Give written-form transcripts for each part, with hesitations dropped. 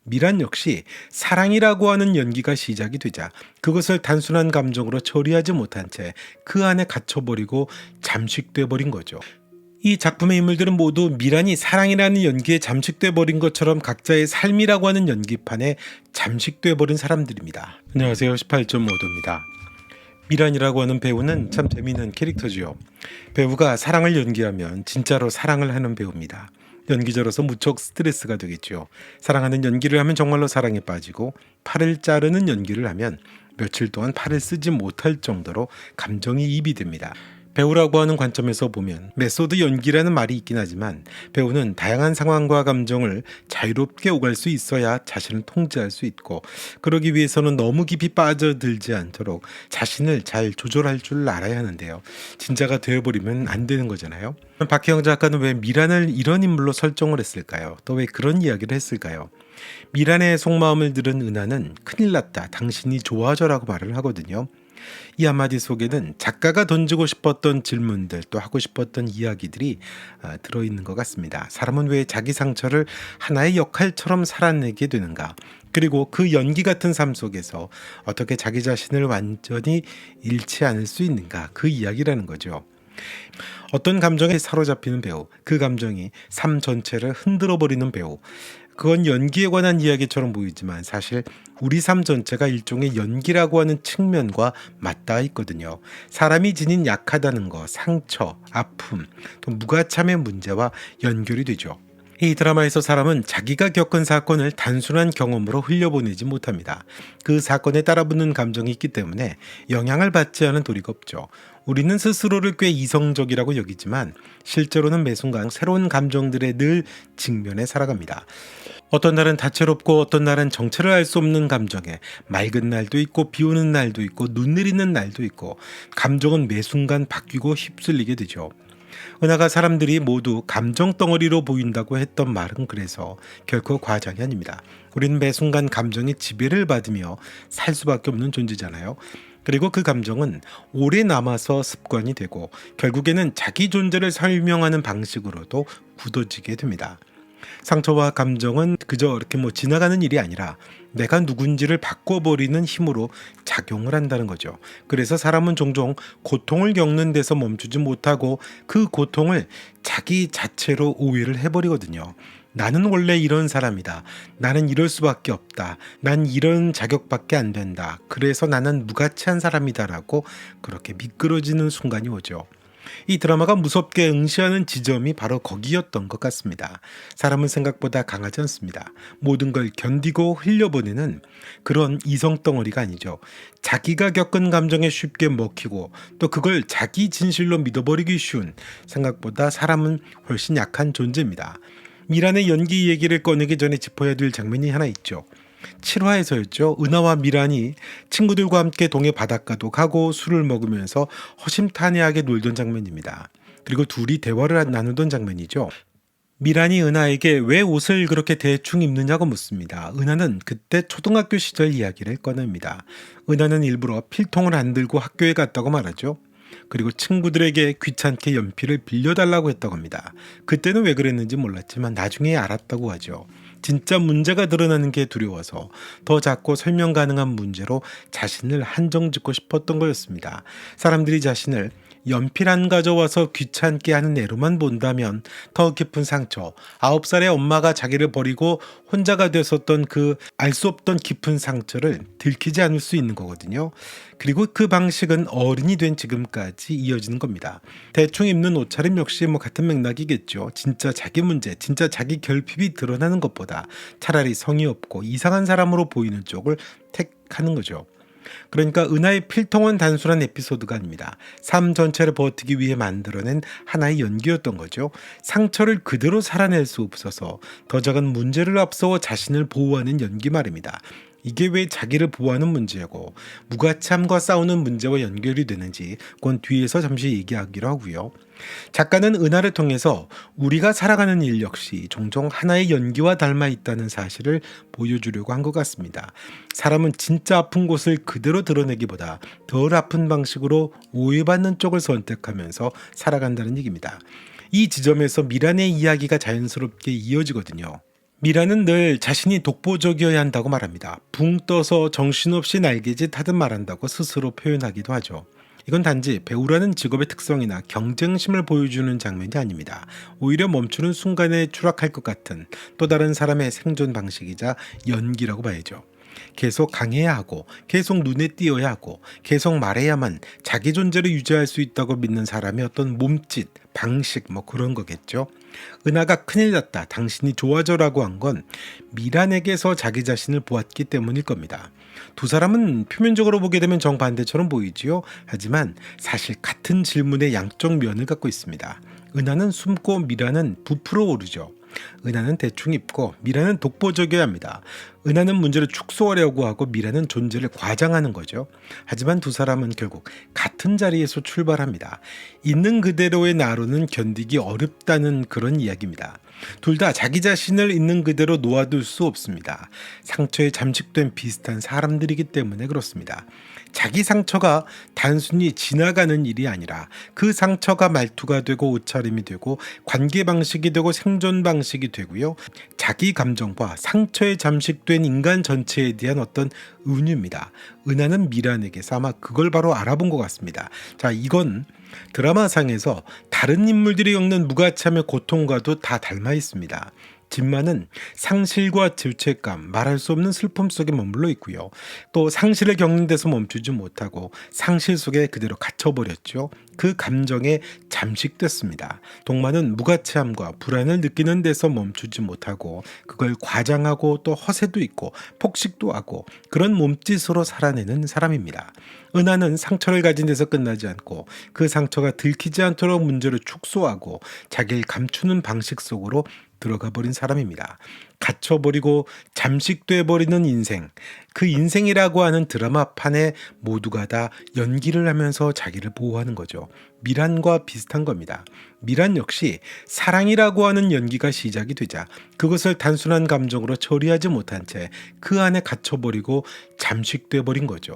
미란 역시 사랑이라고 하는 연기가 시작이 되자 그것을 단순한 감정으로 처리하지 못한 채 그 안에 갇혀버리고 잠식돼 버린 거죠. 이 작품의 인물들은 모두 미란이 사랑이라는 연기에 잠식돼 버린 것처럼 각자의 삶이라고 하는 연기판에 잠식돼 버린 사람들입니다. 안녕하세요. 18.5도입니다. 미란이라고 하는 배우는 참 재미있는 캐릭터지요. 배우가 사랑을 연기하면 진짜로 사랑을 하는 배우입니다. 연기자로서 무척 스트레스가 되겠죠. 사랑하는 연기를 하면 정말로 사랑에 빠지고, 팔을 자르는 연기를 하면 며칠 동안 팔을 쓰지 못할 정도로 감정이 입이 됩니다. 배우라고 하는 관점에서 보면 메소드 연기라는 말이 있긴 하지만, 배우는 다양한 상황과 감정을 자유롭게 오갈 수 있어야 자신을 통제할 수 있고, 그러기 위해서는 너무 깊이 빠져들지 않도록 자신을 잘 조절할 줄 알아야 하는데요. 진짜가 되어버리면 안 되는 거잖아요. 박혜영 작가는 왜 미란을 이런 인물로 설정을 했을까요? 또 왜 그런 이야기를 했을까요? 미란의 속마음을 들은 은하는 큰일 났다, 당신이 좋아져라고 말을 하거든요. 이 한마디 속에는 작가가 던지고 싶었던 질문들, 또 하고 싶었던 이야기들이 들어있는 것 같습니다. 사람은 왜 자기 상처를 하나의 역할처럼 살아내게 되는가? 그리고 그 연기 같은 삶 속에서 어떻게 자기 자신을 완전히 잃지 않을 수 있는가? 그 이야기라는 거죠. 어떤 감정에 사로잡히는 배우, 그 감정이 삶 전체를 흔들어버리는 배우, 그건 연기에 관한 이야기처럼 보이지만 사실 우리 삶 전체가 일종의 연기라고 하는 측면과 맞닿아 있거든요. 사람이 지닌 약하다는 거, 상처, 아픔, 또 무가참의 문제와 연결이 되죠. 이 드라마에서 사람은 자기가 겪은 사건을 단순한 경험으로 흘려보내지 못합니다. 그 사건에 따라붙는 감정이 있기 때문에 영향을 받지 않은 도리가 없죠. 우리는 스스로를 꽤 이성적이라고 여기지만 실제로는 매 순간 새로운 감정들에 늘 직면해 살아갑니다. 어떤 날은 다채롭고 어떤 날은 정체를 알 수 없는 감정에 맑은 날도 있고 비 오는 날도 있고 눈 내리는 날도 있고, 감정은 매 순간 바뀌고 휩쓸리게 되죠. 은하가 사람들이 모두 감정 덩어리로 보인다고 했던 말은 그래서 결코 과장이 아닙니다. 우리는 매 순간 감정의 지배를 받으며 살 수밖에 없는 존재잖아요. 그리고 그 감정은 오래 남아서 습관이 되고 결국에는 자기 존재를 설명하는 방식으로도 굳어지게 됩니다. 상처와 감정은 그저 이렇게 지나가는 일이 아니라 내가 누군지를 바꿔버리는 힘으로 작용을 한다는 거죠. 그래서 사람은 종종 고통을 겪는 데서 멈추지 못하고 그 고통을 자기 자체로 오해를 해버리거든요. 나는 원래 이런 사람이다. 나는 이럴 수밖에 없다. 난 이런 자격밖에 안 된다. 그래서 나는 무가치한 사람이다라고 그렇게 미끄러지는 순간이 오죠. 이 드라마가 무섭게 응시하는 지점이 바로 거기였던 것 같습니다. 사람은 생각보다 강하지 않습니다. 모든 걸 견디고 흘려보내는 그런 이성덩어리가 아니죠. 자기가 겪은 감정에 쉽게 먹히고 또 그걸 자기 진실로 믿어버리기 쉬운, 생각보다 사람은 훨씬 약한 존재입니다. 미란의 연기 얘기를 꺼내기 전에 짚어야 될 장면이 하나 있죠. 7화에서였죠. 은하와 미란이 친구들과 함께 동해 바닷가도 가고 술을 먹으면서 허심탄회하게 놀던 장면입니다. 그리고 둘이 대화를 나누던 장면이죠. 미란이 은하에게 왜 옷을 그렇게 대충 입느냐고 묻습니다. 은하는 그때 초등학교 시절 이야기를 꺼냅니다. 은하는 일부러 필통을 안 들고 학교에 갔다고 말하죠. 그리고 친구들에게 귀찮게 연필을 빌려달라고 했다고 합니다. 그때는 왜 그랬는지 몰랐지만 나중에 알았다고 하죠. 진짜 문제가 드러나는 게 두려워서 더 작고 설명 가능한 문제로 자신을 한정짓고 싶었던 거였습니다. 사람들이 자신을 연필 안 가져와서 귀찮게 하는 애로만 본다면 더 깊은 상처, 9살의 엄마가 자기를 버리고 혼자가 됐었던 그 알 수 없던 깊은 상처를 들키지 않을 수 있는 거거든요. 그리고 그 방식은 어른이 된 지금까지 이어지는 겁니다. 대충 입는 옷차림 역시 같은 맥락이겠죠. 진짜 자기 문제, 진짜 자기 결핍이 드러나는 것보다 차라리 성의 없고 이상한 사람으로 보이는 쪽을 택하는 거죠. 그러니까 은하의 필통은 단순한 에피소드가 아닙니다. 삶 전체를 버티기 위해 만들어낸 하나의 연기였던 거죠. 상처를 그대로 살아낼 수 없어서 더 작은 문제를 앞세워 자신을 보호하는 연기 말입니다. 이게 왜 자기를 보호하는 문제고 무가참과 싸우는 문제와 연결이 되는지 그건 뒤에서 잠시 얘기하기로 하고요. 작가는 은하를 통해서 우리가 살아가는 일 역시 종종 하나의 연기와 닮아 있다는 사실을 보여주려고 한 것 같습니다. 사람은 진짜 아픈 곳을 그대로 드러내기보다 덜 아픈 방식으로 오해받는 쪽을 선택하면서 살아간다는 얘기입니다. 이 지점에서 미란의 이야기가 자연스럽게 이어지거든요. 미라는 늘 자신이 독보적이어야 한다고 말합니다. 붕 떠서 정신없이 날개짓 하듯 말한다고 스스로 표현하기도 하죠. 이건 단지 배우라는 직업의 특성이나 경쟁심을 보여주는 장면이 아닙니다. 오히려 멈추는 순간에 추락할 것 같은 또 다른 사람의 생존 방식이자 연기라고 봐야죠. 계속 강해야 하고 계속 눈에 띄어야 하고 계속 말해야만 자기 존재를 유지할 수 있다고 믿는 사람의 어떤 몸짓, 방식 뭐 그런 거겠죠. 은하가 큰일 났다, 당신이 좋아져라고 한 건 미란에게서 자기 자신을 보았기 때문일 겁니다. 두 사람은 표면적으로 보게 되면 정반대처럼 보이지요. 하지만 사실 같은 질문의 양쪽 면을 갖고 있습니다. 은하는 숨고 미란은 부풀어 오르죠. 은하는 대충 입고 미라는 독보적이어야 합니다. 은하는 문제를 축소하려고 하고 미라는 존재를 과장하는 거죠. 하지만 두 사람은 결국 같은 자리에서 출발합니다. 있는 그대로의 나로는 견디기 어렵다는 그런 이야기입니다. 둘 다 자기 자신을 있는 그대로 놓아둘 수 없습니다. 상처에 잠식된 비슷한 사람들이기 때문에 그렇습니다. 자기 상처가 단순히 지나가는 일이 아니라 그 상처가 말투가 되고 옷차림이 되고 관계 방식이 되고 생존 방식이 되고요. 자기 감정과 상처에 잠식된 인간 전체에 대한 어떤 은유입니다. 은하는 미란에게서 아마 그걸 바로 알아본 것 같습니다. 자, 이건 드라마상에서 다른 인물들이 겪는 무가참의 고통과도 다 닮아 있습니다. 진마는 상실과 죄책감, 말할 수 없는 슬픔 속에 머물러 있고요. 또 상실을 겪는 데서 멈추지 못하고 상실 속에 그대로 갇혀버렸죠. 그 감정에 잠식됐습니다. 동마는 무가치함과 불안을 느끼는 데서 멈추지 못하고 그걸 과장하고 또 허세도 있고 폭식도 하고 그런 몸짓으로 살아내는 사람입니다. 은하는 상처를 가진 데서 끝나지 않고 그 상처가 들키지 않도록 문제를 축소하고 자기를 감추는 방식 속으로 들어가 버린 사람입니다. 갇혀버리고 잠식돼 버리는 인생, 그 인생이라고 하는 드라마판에 모두가 다 연기를 하면서 자기를 보호하는 거죠. 미란과 비슷한 겁니다. 미란 역시 사랑이라고 하는 연기가 시작이 되자 그것을 단순한 감정으로 처리하지 못한 채 그 안에 갇혀버리고 잠식돼 버린 거죠.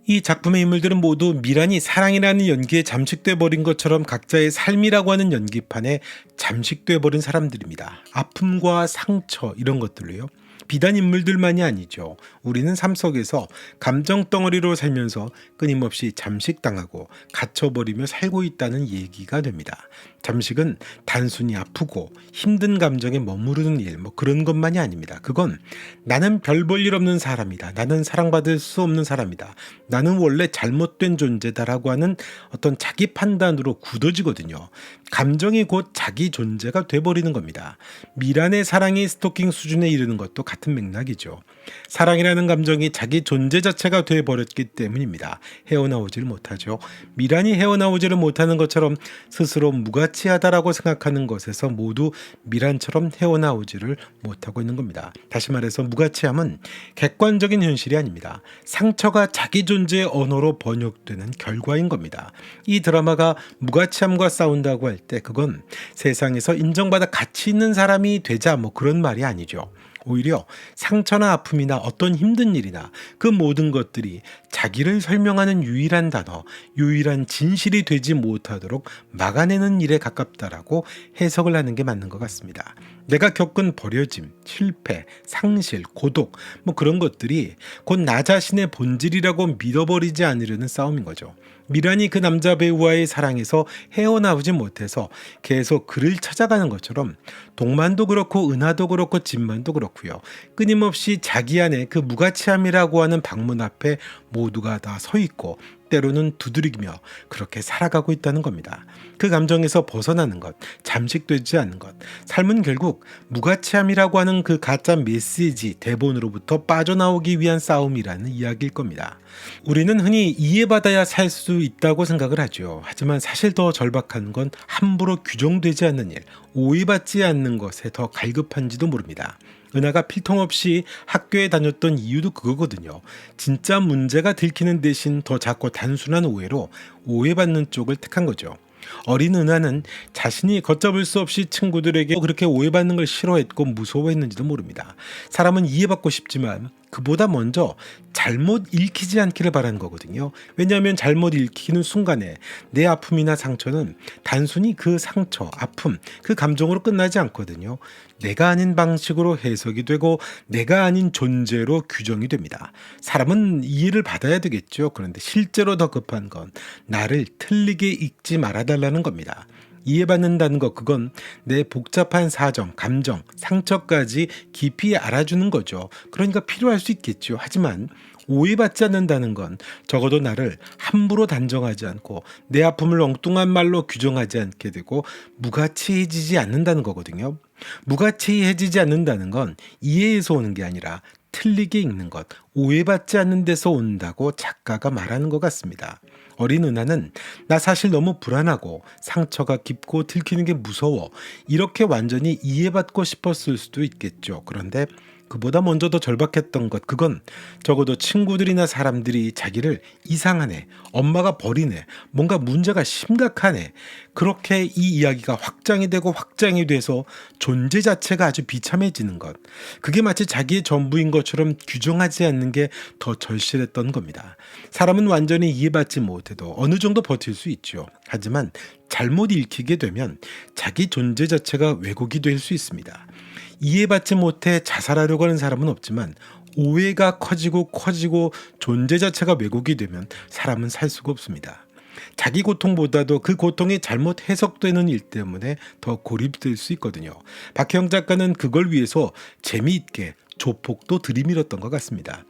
이 작품의 인물들은 모두 미란이 사랑이라는 연기에 잠식돼 버린 것처럼 각자의 삶이라고 하는 연기판에 잠식돼 버린 사람들입니다. 아픔과 상처 이런 것들로요. 비단 인물들만이 아니죠. 우리는 삶 속에서 감정 덩어리로 살면서 끊임없이 잠식당하고 갇혀버리며 살고 있다는 얘기가 됩니다. 잠식은 단순히 아프고 힘든 감정에 머무르는 일, 뭐 그런 것만이 아닙니다. 그건 나는 별 볼 일 없는 사람이다. 나는 사랑받을 수 없는 사람이다. 나는 원래 잘못된 존재다라고 하는 어떤 자기 판단으로 굳어지거든요. 감정이 곧 자기 존재가 돼버리는 겁니다. 미란의 사랑이 스토킹 수준에 이르는 것도 같은 맥락이죠. 사랑이라는 감정이 자기 존재 자체가 돼버렸기 때문입니다. 헤어나오질 못하죠. 미란이 헤어나오지를 못하는 것처럼 스스로 무가치하다라고 생각하는 것에서 모두 미란처럼 헤어나오지를 못하고 있는 겁니다. 다시 말해서 무가치함은 객관적인 현실이 아닙니다. 상처가 자기 존재의 언어로 번역되는 결과인 겁니다. 이 드라마가 무가치함과 싸운다고 할 때 그건 세상에서 인정받아 가치 있는 사람이 되자 뭐 그런 말이 아니죠. 오히려 상처나 아픔이나 어떤 힘든 일이나 그 모든 것들이 자기를 설명하는 유일한 단어, 유일한 진실이 되지 못하도록 막아내는 일에 가깝다라고 해석을 하는 게 맞는 것 같습니다. 내가 겪은 버려짐, 실패, 상실, 고독 뭐 그런 것들이 곧 나 자신의 본질이라고 믿어버리지 않으려는 싸움인 거죠. 미란이 그 남자 배우와의 사랑에서 헤어나오지 못해서 계속 그를 찾아가는 것처럼 동만도 그렇고 은하도 그렇고 진만도 그렇고요. 끊임없이 자기 안에 그 무가치함이라고 하는 방문 앞에 모두가 다 서 있고 때로는 두드리며 그렇게 살아가고 있다는 겁니다. 그 감정에서 벗어나는 것, 잠식되지 않는 것, 삶은 결국 무가치함이라고 하는 그 가짜 메시지, 대본으로부터 빠져나오기 위한 싸움이라는 이야기일 겁니다. 우리는 흔히 이해받아야 살 수 있다고 생각을 하죠. 하지만 사실 더 절박한 건 함부로 규정되지 않는 일, 오해받지 않는 것에 더 갈급한지도 모릅니다. 은하가 필통 없이 학교에 다녔던 이유도 그거거든요. 진짜 문제가 들키는 대신 더 작고 단순한 오해로 오해받는 쪽을 택한 거죠. 어린 은하는 자신이 걷잡을 수 없이 친구들에게 그렇게 오해받는 걸 싫어했고 무서워했는지도 모릅니다. 사람은 이해받고 싶지만 그보다 먼저 잘못 읽히지 않기를 바라는 거거든요. 왜냐하면 잘못 읽히는 순간에 내 아픔이나 상처는 단순히 그 상처, 아픔, 그 감정으로 끝나지 않거든요. 내가 아닌 방식으로 해석이 되고 내가 아닌 존재로 규정이 됩니다. 사람은 이해를 받아야 되겠죠. 그런데 실제로 더 급한 건 나를 틀리게 읽지 말아달라는 겁니다. 이해받는다는 것, 그건 내 복잡한 사정, 감정, 상처까지 깊이 알아주는 거죠. 그러니까 필요할 수 있겠죠. 하지만 오해받지 않는다는 건 적어도 나를 함부로 단정하지 않고 내 아픔을 엉뚱한 말로 규정하지 않게 되고 무가치해지지 않는다는 거거든요. 무가치해지지 않는다는 건 이해에서 오는 게 아니라 틀리게 읽는 것, 오해받지 않는 데서 온다고 작가가 말하는 것 같습니다. 어린 은하는 나 사실 너무 불안하고 상처가 깊고 들키는 게 무서워, 이렇게 완전히 이해받고 싶었을 수도 있겠죠. 그런데 그보다 먼저 더 절박했던 것, 그건 적어도 친구들이나 사람들이 자기를 이상하네, 엄마가 버리네, 뭔가 문제가 심각하네, 그렇게 이 이야기가 확장이 되고 확장이 돼서 존재 자체가 아주 비참해지는 것, 그게 마치 자기의 전부인 것처럼 규정하지 않는 게 더 절실했던 겁니다. 사람은 완전히 이해받지 못해도 어느 정도 버틸 수 있죠. 하지만 잘못 읽히게 되면 자기 존재 자체가 왜곡이 될 수 있습니다. 이해받지 못해 자살하려고 하는 사람은 없지만 오해가 커지고 존재 자체가 왜곡이 되면 사람은 살 수가 없습니다. 자기 고통보다도 그 고통이 잘못 해석되는 일 때문에 더 고립될 수 있거든요. 박혜영 작가는 그걸 위해서 재미있게 조폭도 들이밀었던 것 같습니다.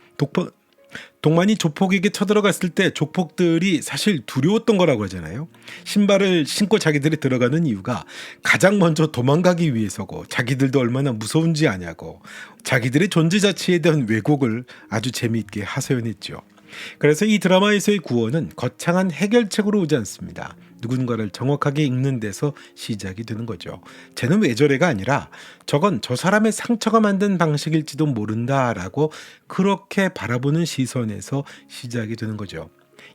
동만이 조폭에게 쳐들어갔을 때 조폭들이 사실 두려웠던 거라고 하잖아요. 신발을 신고 자기들이 들어가는 이유가 가장 먼저 도망가기 위해서고, 자기들도 얼마나 무서운지 아냐고, 자기들의 존재 자체에 대한 왜곡을 아주 재미있게 하소연했죠. 그래서 이 드라마에서의 구원은 거창한 해결책으로 오지 않습니다. 누군가를 정확하게 읽는 데서 시작이 되는 거죠. 쟤는 왜 저래가 아니라 저건 저 사람의 상처가 만든 방식일지도 모른다라고 그렇게 바라보는 시선에서 시작이 되는 거죠.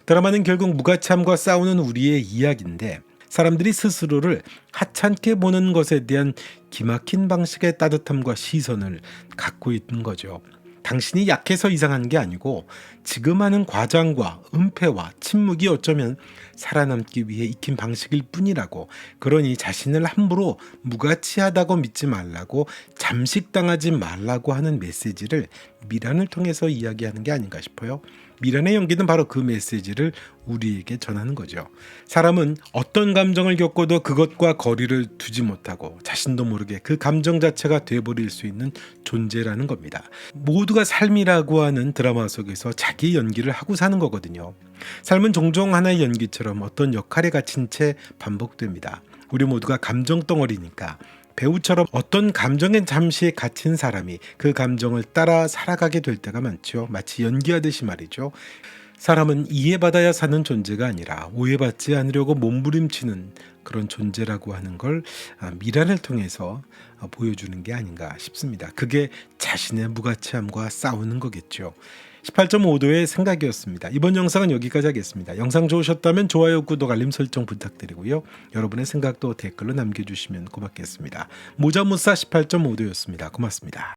드라마는 결국 무가참과 싸우는 우리의 이야기인데, 사람들이 스스로를 하찮게 보는 것에 대한 기막힌 방식의 따뜻함과 시선을 갖고 있는 거죠. 당신이 약해서 이상한 게 아니고 지금 하는 과장과 은폐와 침묵이 어쩌면 살아남기 위해 익힌 방식일 뿐이라고, 그러니 자신을 함부로 무가치하다고 믿지 말라고, 잠식당하지 말라고 하는 메시지를 미란을 통해서 이야기하는 게 아닌가 싶어요. 미란의 연기는 바로 그 메시지를 우리에게 전하는 거죠. 사람은 어떤 감정을 겪어도 그것과 거리를 두지 못하고 자신도 모르게 그 감정 자체가 돼버릴 수 있는 존재라는 겁니다. 모두가 삶이라고 하는 드라마 속에서 자기 연기를 하고 사는 거거든요. 삶은 종종 하나의 연기처럼 어떤 역할에 갇힌 채 반복됩니다. 우리 모두가 감정 덩어리니까 배우처럼 어떤 감정에 잠시 갇힌 사람이 그 감정을 따라 살아가게 될 때가 많죠. 마치 연기하듯이 말이죠. 사람은 이해받아야 사는 존재가 아니라 오해받지 않으려고 몸부림치는 그런 존재라고 하는 걸 미란을 통해서 보여주는 게 아닌가 싶습니다. 그게 자신의 무가치함과 싸우는 거겠죠. 18.5도의 생각이었습니다. 이번 영상은 여기까지 하겠습니다. 영상 좋으셨다면 좋아요, 구독, 알림 설정 부탁드리고요. 여러분의 생각도 댓글로 남겨주시면 고맙겠습니다. 모자무사 18.5도였습니다. 고맙습니다.